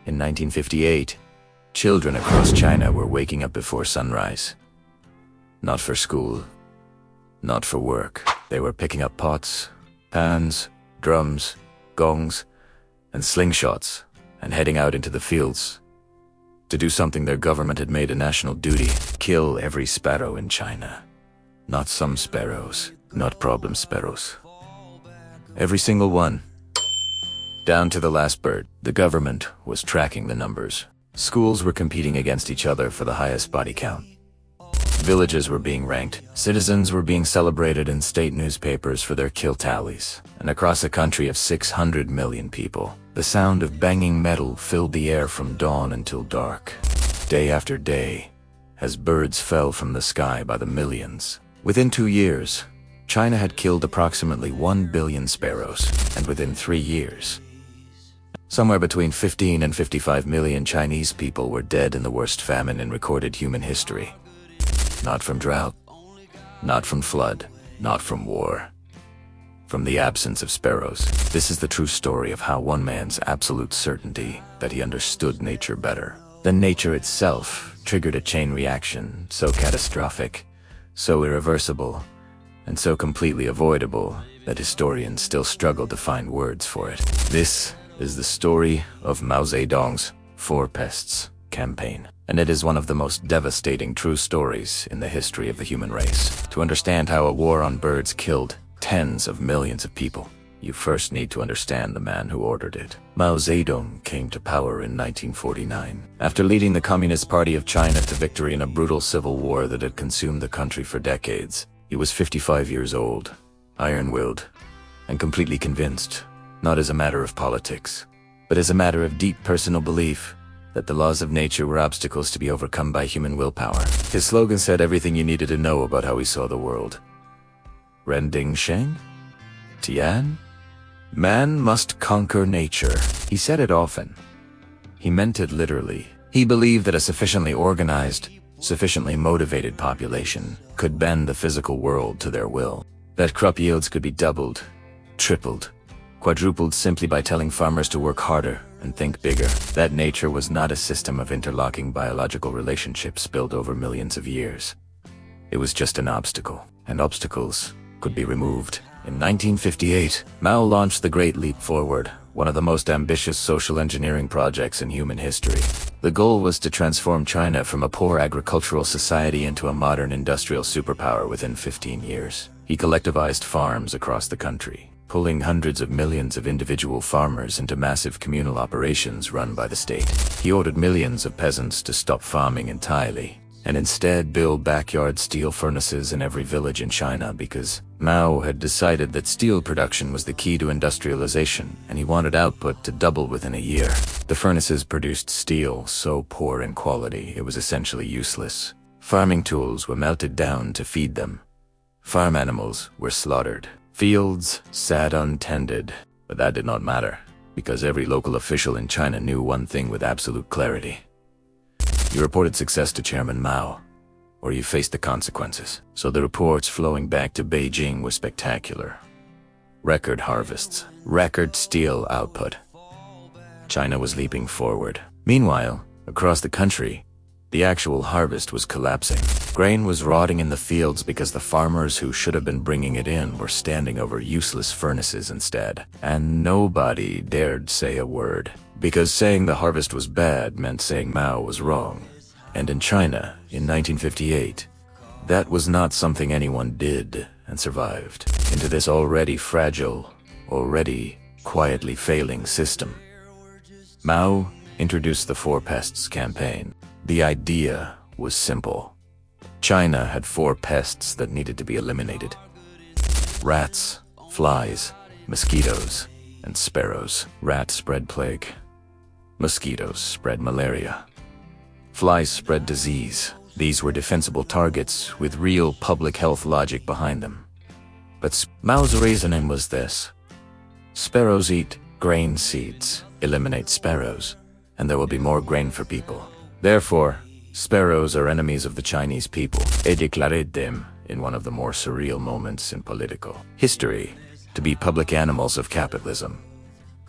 In 1958, children across China were waking up before sunrise. Not for school, not for work. They were picking up pots, pans, drums, gongs, and slingshots, and heading out into the fields to do something their government had made a national duty: kill every sparrow in China. Not some sparrows, not problem sparrows. Every single one. Down to the last bird. The government was tracking the numbers. Schools were competing against each other for the highest body count. Villages were being ranked. Citizens were being celebrated in state newspapers for their kill tallies. And across a country of 600 million people, the sound of banging metal filled the air from dawn until dark. Day after day, as birds fell from the sky by the millions. Within 2 years, China had killed approximately 1 billion sparrows, and within 3 years, somewhere between 15 and 55 million Chinese people were dead in the worst famine in recorded human history. Not from drought, not from flood, not from war. From the absence of sparrows. This is the true story of how one man's absolute certainty that he understood nature better than nature itself triggered a chain reaction so catastrophic, so irreversible, and so completely avoidable that historians still struggle to find words for it. This is the story of Mao Zedong's Four Pests Campaign, and it is one of the most devastating true stories in the history of the human race. To understand how a war on birds killed tens of millions of people, you first need to understand the man who ordered it. Mao Zedong came to power in 1949, after leading the Communist Party of China to victory in a brutal civil war that had consumed the country for decades. He was 55 years old, iron-willed, and completely convinced, not as a matter of politics, but as a matter of deep personal belief, that the laws of nature were obstacles to be overcome by human willpower. His slogan said everything you needed to know about how he saw the world. Ren Ding Sheng? Tian? Man must conquer nature. He said it often. He meant it literally. He believed that a sufficiently organized, sufficiently motivated population could bend the physical world to their will. That crop yields could be doubled, tripled, quadrupled simply by telling farmers to work harder and think bigger. That nature was not a system of interlocking biological relationships built over millions of years. It was just an obstacle, and obstacles could be removed. In 1958, Mao launched the Great Leap Forward, one of the most ambitious social engineering projects in human history. The goal was to transform China from a poor agricultural society into a modern industrial superpower within 15 years. He collectivized farms across the country, pulling hundreds of millions of individual farmers into massive communal operations run by the state. He ordered millions of peasants to stop farming entirely, and instead build backyard steel furnaces in every village in China, because Mao had decided that steel production was the key to industrialization, and he wanted output to double within a year. The furnaces produced steel so poor in quality it was essentially useless. Farming tools were melted down to feed them. Farm animals were slaughtered. Fields sat untended, but that did not matter, because every local official in China knew one thing with absolute clarity. You reported success to Chairman Mao, or you faced the consequences. So the reports flowing back to Beijing were spectacular. Record harvests, record steel output. China was leaping forward. Meanwhile, across the country, the actual harvest was collapsing. Grain was rotting in the fields because the farmers who should have been bringing it in were standing over useless furnaces instead. And nobody dared say a word, because saying the harvest was bad meant saying Mao was wrong. And in China, in 1958, that was not something anyone did and survived. Into this already fragile, already quietly failing system, Mao introduced the Four Pests Campaign. The idea was simple. China had 4 pests that needed to be eliminated: rats, flies, mosquitoes, and sparrows. Rats spread plague. Mosquitoes spread malaria. Flies spread disease. These were defensible targets with real public health logic behind them. But Mao's reasoning was this: sparrows eat grain seeds. Eliminate sparrows, and there will be more grain for people. Therefore, sparrows are enemies of the Chinese people. He declared them, in one of the more surreal moments in political history, to be public animals of capitalism.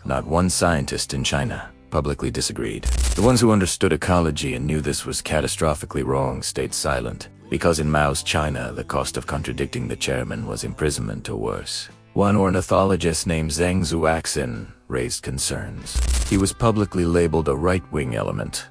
Not one scientist in China, publicly disagreed. The ones who understood ecology and knew this was catastrophically wrong stayed silent, because in Mao's China, the cost of contradicting the chairman was imprisonment or worse. One ornithologist named Zhang Zuoxin raised concerns. He was publicly labeled a right-wing element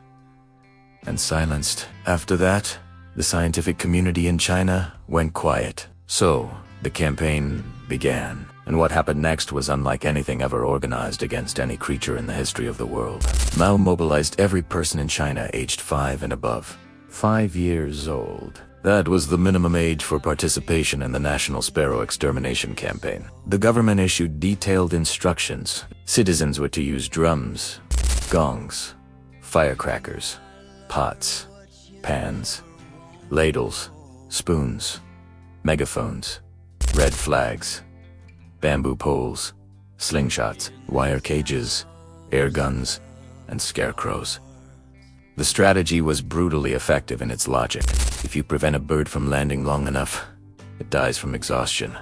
and silenced. After that, the scientific community in China went quiet. So, the campaign began. And what happened next was unlike anything ever organized against any creature in the history of the world. Mao mobilized every person in China aged 5 and above. 5 years old. That was the minimum age for participation in the National Sparrow Extermination Campaign. The government issued detailed instructions. Citizens were to use drums, gongs, firecrackers, pots, pans, ladles, spoons, megaphones, red flags, bamboo poles, slingshots, wire cages, air guns, and scarecrows. The strategy was brutally effective in its logic. If you prevent a bird from landing long enough, it dies from exhaustion.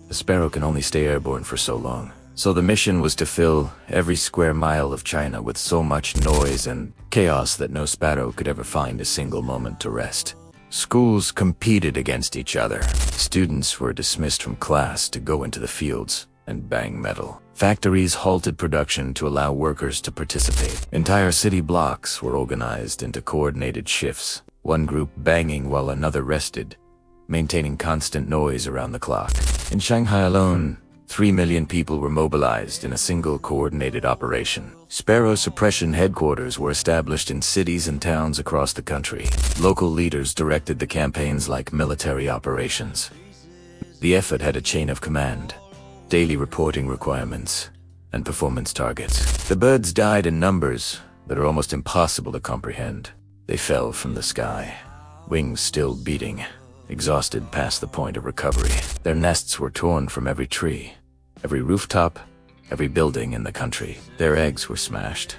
A sparrow can only stay airborne for so long. So the mission was to fill every square mile of China with so much noise and chaos that no sparrow could ever find a single moment to rest. Schools competed against each other. Students were dismissed from class to go into the fields and bang metal. Factories halted production to allow workers to participate. Entire city blocks were organized into coordinated shifts, one group banging while another rested, maintaining constant noise around the clock. In Shanghai alone, 3 million people were mobilized in a single coordinated operation. Sparrow suppression headquarters were established in cities and towns across the country. Local leaders directed the campaigns like military operations. The effort had a chain of command, daily reporting requirements, and performance targets. The birds died in numbers that are almost impossible to comprehend. They fell from the sky, wings still beating, exhausted past the point of recovery. Their nests were torn from every tree, every rooftop, every building in the country. Their eggs were smashed.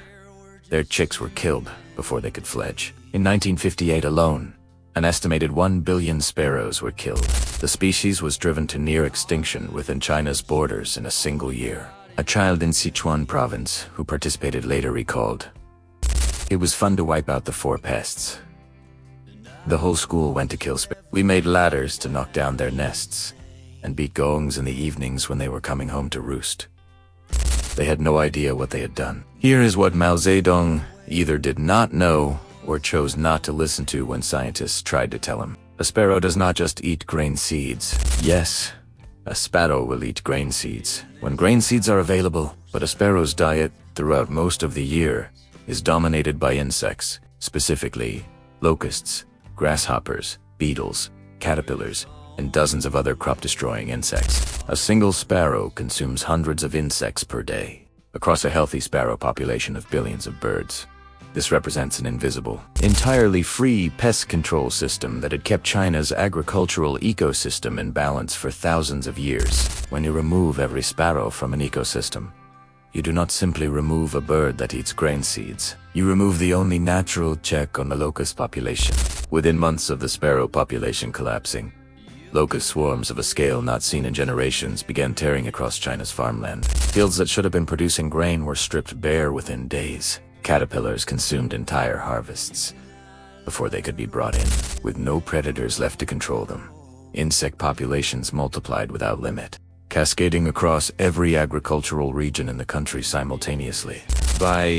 Their chicks were killed before they could fledge. In 1958 alone, an estimated 1 billion sparrows were killed. The species was driven to near extinction within China's borders in a single year. A child in Sichuan province who participated later recalled, "It was fun to wipe out the 4 pests. The whole school went to kill sparrows. We made ladders to knock down their nests and beat gongs in the evenings when they were coming home to roost." They had no idea what they had done. Here is what Mao Zedong either did not know or chose not to listen to when scientists tried to tell him. A sparrow does not just eat grain seeds. Yes, a sparrow will eat grain seeds when grain seeds are available, but a sparrow's diet throughout most of the year is dominated by insects, specifically locusts, grasshoppers, beetles, caterpillars, and dozens of other crop-destroying insects. A single sparrow consumes hundreds of insects per day, across a healthy sparrow population of billions of birds. This represents an invisible, entirely free pest control system that had kept China's agricultural ecosystem in balance for thousands of years. When you remove every sparrow from an ecosystem, you do not simply remove a bird that eats grain seeds. You remove the only natural check on the locust population. Within months of the sparrow population collapsing, locust swarms of a scale not seen in generations began tearing across China's farmland. Fields that should have been producing grain were stripped bare within days. Caterpillars consumed entire harvests before they could be brought in, with no predators left to control them. Insect populations multiplied without limit, cascading across every agricultural region in the country simultaneously. By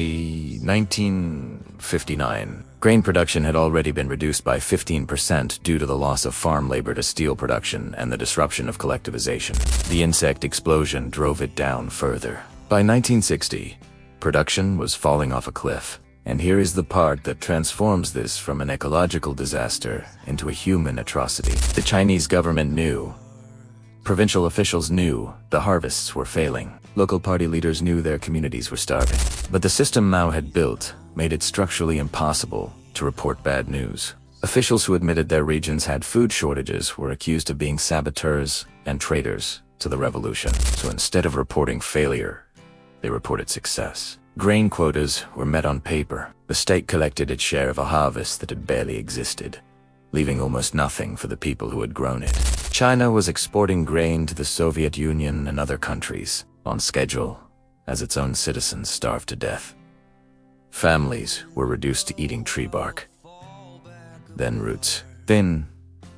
1959, grain production had already been reduced by 15% due to the loss of farm labor to steel production and the disruption of collectivization. The insect explosion drove it down further. By 1960, production was falling off a cliff. And here is the part that transforms this from an ecological disaster into a human atrocity. The Chinese government knew, provincial officials knew, the harvests were failing. Local party leaders knew their communities were starving. But the system Mao had built made it structurally impossible to report bad news. Officials who admitted their regions had food shortages were accused of being saboteurs and traitors to the revolution. So instead of reporting failure, they reported success. Grain quotas were met on paper. The state collected its share of a harvest that had barely existed, leaving almost nothing for the people who had grown it. China was exporting grain to the Soviet Union and other countries on schedule as its own citizens starved to death. Families were reduced to eating tree bark, then roots, then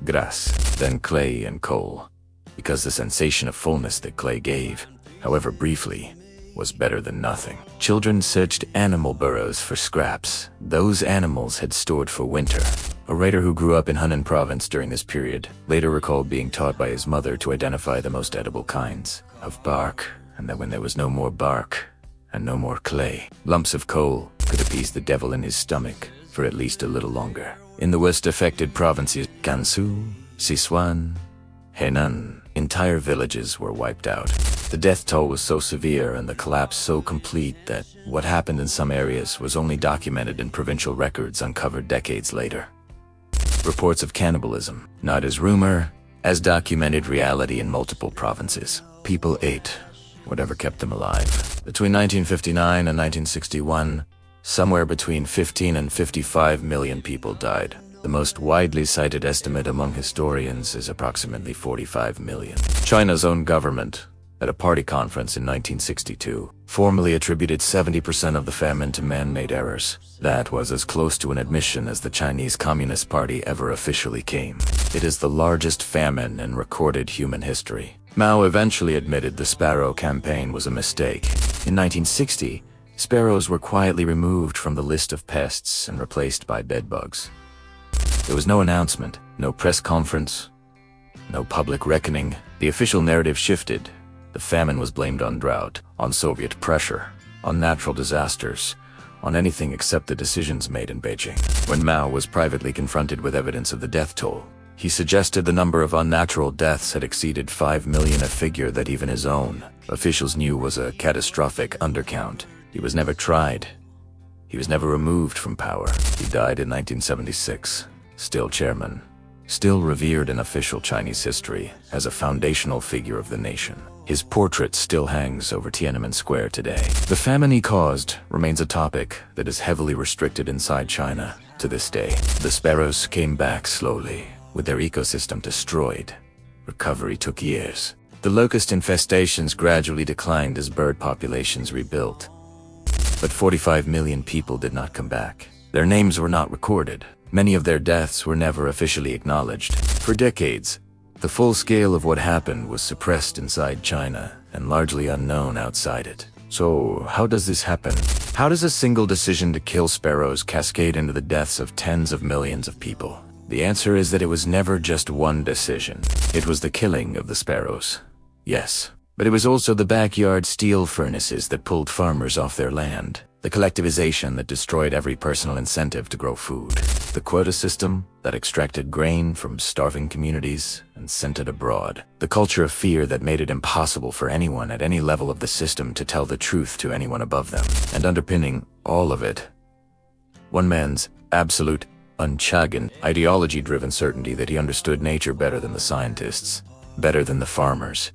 grass, then clay and coal, because the sensation of fullness that clay gave, however briefly, was better than nothing. Children searched animal burrows for scraps those animals had stored for winter. A writer who grew up in Hunan province during this period later recalled being taught by his mother to identify the most edible kinds of bark, and that when there was no more bark and no more clay, lumps of coal could appease the devil in his stomach for at least a little longer. In the worst affected provinces, Gansu, Sichuan, Henan, entire villages were wiped out. The death toll was so severe and the collapse so complete that what happened in some areas was only documented in provincial records uncovered decades later. Reports of cannibalism, not as rumor, as documented reality in multiple provinces. People ate whatever kept them alive. Between 1959 and 1961, somewhere between 15 and 55 million people died. The most widely cited estimate among historians is approximately 45 million. China's own government, at a party conference in 1962, formally attributed 70% of the famine to man-made errors. That was as close to an admission as the Chinese Communist Party ever officially came. It is the largest famine in recorded human history. Mao eventually admitted the Sparrow campaign was a mistake. In 1960, sparrows were quietly removed from the list of pests and replaced by bedbugs. There was no announcement, no press conference, no public reckoning. The official narrative shifted. The famine was blamed on drought, on Soviet pressure, on natural disasters, on anything except the decisions made in Beijing. When Mao was privately confronted with evidence of the death toll, he suggested the number of unnatural deaths had exceeded 5 million, a figure that even his own officials knew was a catastrophic undercount. He was never tried. He was never removed from power. He died in 1976, still chairman, still revered in official Chinese history as a foundational figure of the nation. His portrait still hangs over Tiananmen Square today. The famine he caused remains a topic that is heavily restricted inside China to this day. The sparrows came back slowly, with their ecosystem destroyed. Recovery took years. The locust infestations gradually declined as bird populations rebuilt. But 45 million people did not come back. Their names were not recorded. Many of their deaths were never officially acknowledged. For decades, the full scale of what happened was suppressed inside China and largely unknown outside it. So, how does this happen? How does a single decision to kill sparrows cascade into the deaths of tens of millions of people? The answer is that it was never just one decision. It was the killing of the sparrows. Yes. But it was also the backyard steel furnaces that pulled farmers off their land, the collectivization that destroyed every personal incentive to grow food, the quota system that extracted grain from starving communities and sent it abroad, the culture of fear that made it impossible for anyone at any level of the system to tell the truth to anyone above them, and underpinning all of it, one man's absolute, unchagan, ideology-driven certainty that he understood nature better than the scientists, better than the farmers,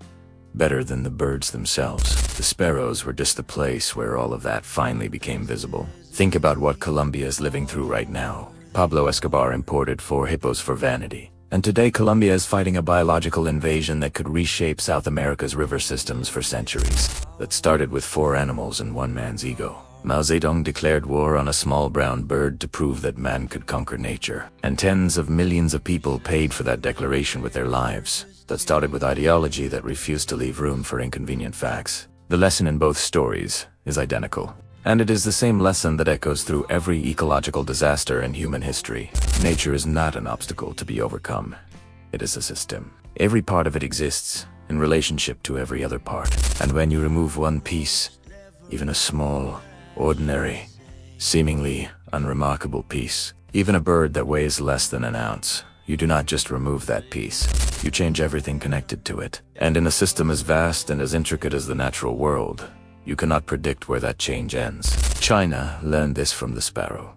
better than the birds themselves. The sparrows were just the place where all of that finally became visible. Think about what Colombia is living through right now. Pablo Escobar imported 4 hippos for vanity. And today Colombia is fighting a biological invasion that could reshape South America's river systems for centuries. That started with 4 animals and one man's ego. Mao Zedong declared war on a small brown bird to prove that man could conquer nature. And tens of millions of people paid for that declaration with their lives. That started with ideology that refused to leave room for inconvenient facts. The lesson in both stories is identical. And it is the same lesson that echoes through every ecological disaster in human history. Nature is not an obstacle to be overcome. It is a system. Every part of it exists in relationship to every other part. And when you remove one piece, even a small, ordinary, seemingly unremarkable piece, even a bird that weighs less than an ounce, you do not just remove that piece. You change everything connected to it. And in a system as vast and as intricate as the natural world, you cannot predict where that change ends. China learned this from the sparrow.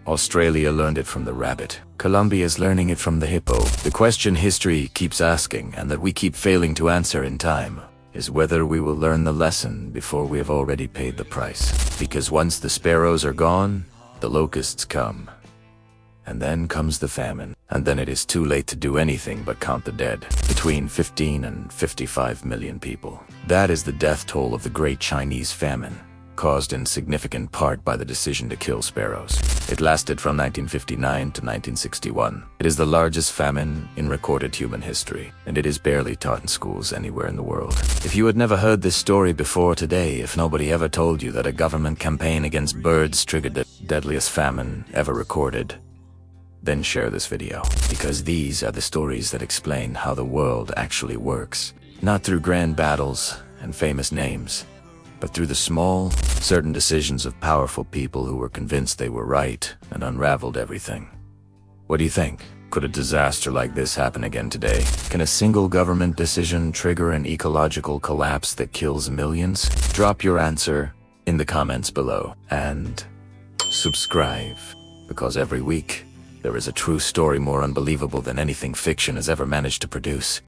Australia learned it from the rabbit. Colombia is learning it from the hippo. The question history keeps asking, and that we keep failing to answer in time, is whether we will learn the lesson before we have already paid the price. Because once the sparrows are gone, the locusts come. And then comes the famine. And then it is too late to do anything but count the dead. Between 15 and 55 million people. That is the death toll of the Great Chinese Famine. caused in significant part by the decision to kill sparrows. It lasted from 1959 to 1961. It is the largest famine in recorded human history, and it is barely taught in schools anywhere in the world. If you had never heard this story before today, if nobody ever told you that a government campaign against birds triggered the deadliest famine ever recorded, then share this video, because these are the stories that explain how the world actually works. Not through grand battles and famous names, but through the small, certain decisions of powerful people who were convinced they were right and unraveled everything. What do you think? Could a disaster like this happen again today? Can a single government decision trigger an ecological collapse that kills millions? Drop your answer in the comments below and subscribe, because every week there is a true story more unbelievable than anything fiction has ever managed to produce.